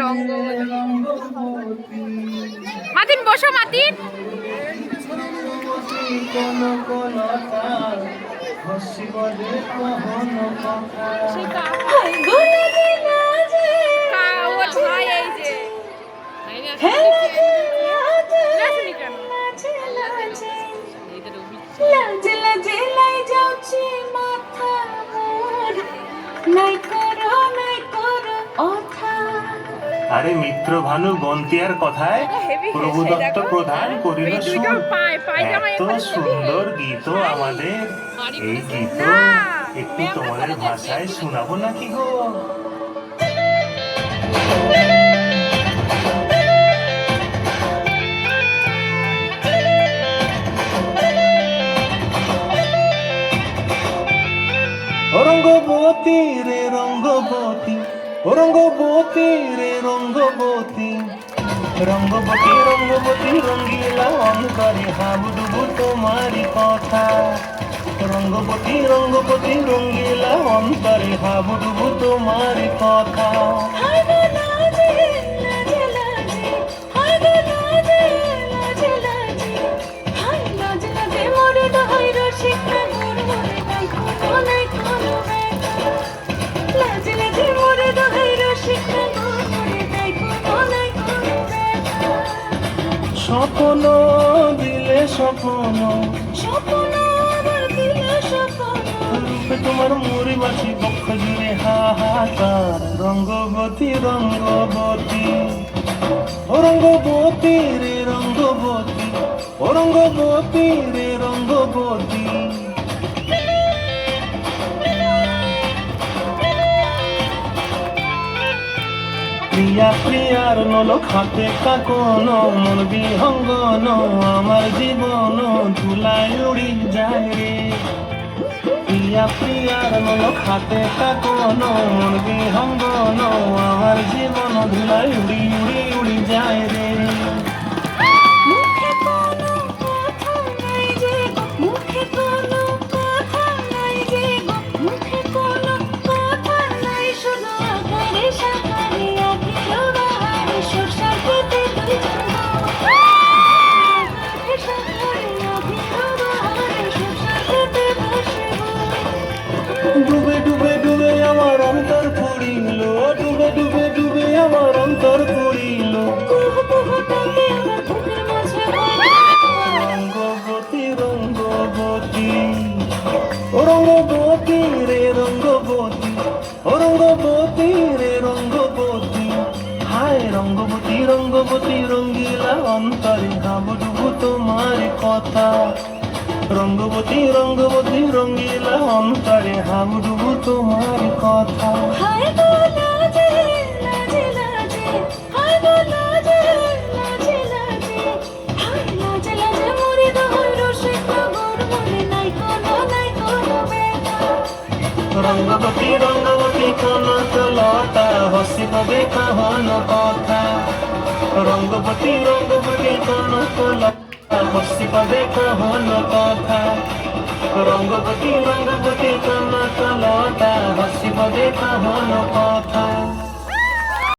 রঙ্গবতী। মাতিন বসো, মাতিন। আরে মিত্র ভানু বন্তিয়ার কথায় প্রভু দত্ত প্রধান করিল সুর। এত সুন্দর গীত আমাদের, এই গীত একটু তোমাদের ভাষায় শোনাবো নাকি গো? রঙ্গবতী রে রঙ্গবতী, রঙ্গবতী রে রঙ্গবতী, রঙ্গবতী রঙ্গবতী রঙ্গিলা অন্তরে হাবুডুবু তোমারি কথা। রঙ্গবতী রঙ্গবতী রঙ্গিলা অন্তরে হাবুডুবু তোমারি কথা। স্বপ্ন দিলে স্বপ্ন, রূপে তোমার মুড়ি মাছি বক্ষ জুড়ে হাহাকার। রঙ্গবতী রঙ্গবতী, ও রঙ্গবতী রে রঙ্গবতী, ও রঙ্গবতী রে রঙ্গবতী। প্রিয়া প্রিয়ার নলক হাতে কাকন, মন বিহঙ্গন আমার জীবন ধুলায় উড়ি যায় রে। প্রিয়া প্রিয়ার নলক হাতে কাকন, মন বিহঙ্গন আমার জীবন ধুলায় উড়ি উড়ি উড়ি যায় রে। ডুবে ডুবে ডুবে আমার অন্তর পড়িল, ডুবে ডুবে ডুবে আমার অন্তর পড়িল। রঙ্গবতী রঙ্গবতী, ও রঙ্গবতী রে রঙ্গবতী, ও রঙ্গবতী রে রঙ্গবতী। হায় রঙ্গবতী রঙ্গবতী রঙ্গিলা অন্তরে হাবুডুবু তোমার কথা। রঙ্গবতী রঙ্গবতী রঙ্গিলা অন্তরে হাবুডুবু তোমার কথা। রঙ্গবতী রঙ্গবতী কনক লতা হসিব দেখা হন কথা। রঙ্গবতী রঙ্গবতী কনক লতা হসিব দেখা হন কথা। রঙ্গবতী রঙ্গবতী কনক লতা হসিব দেখা হন কথা।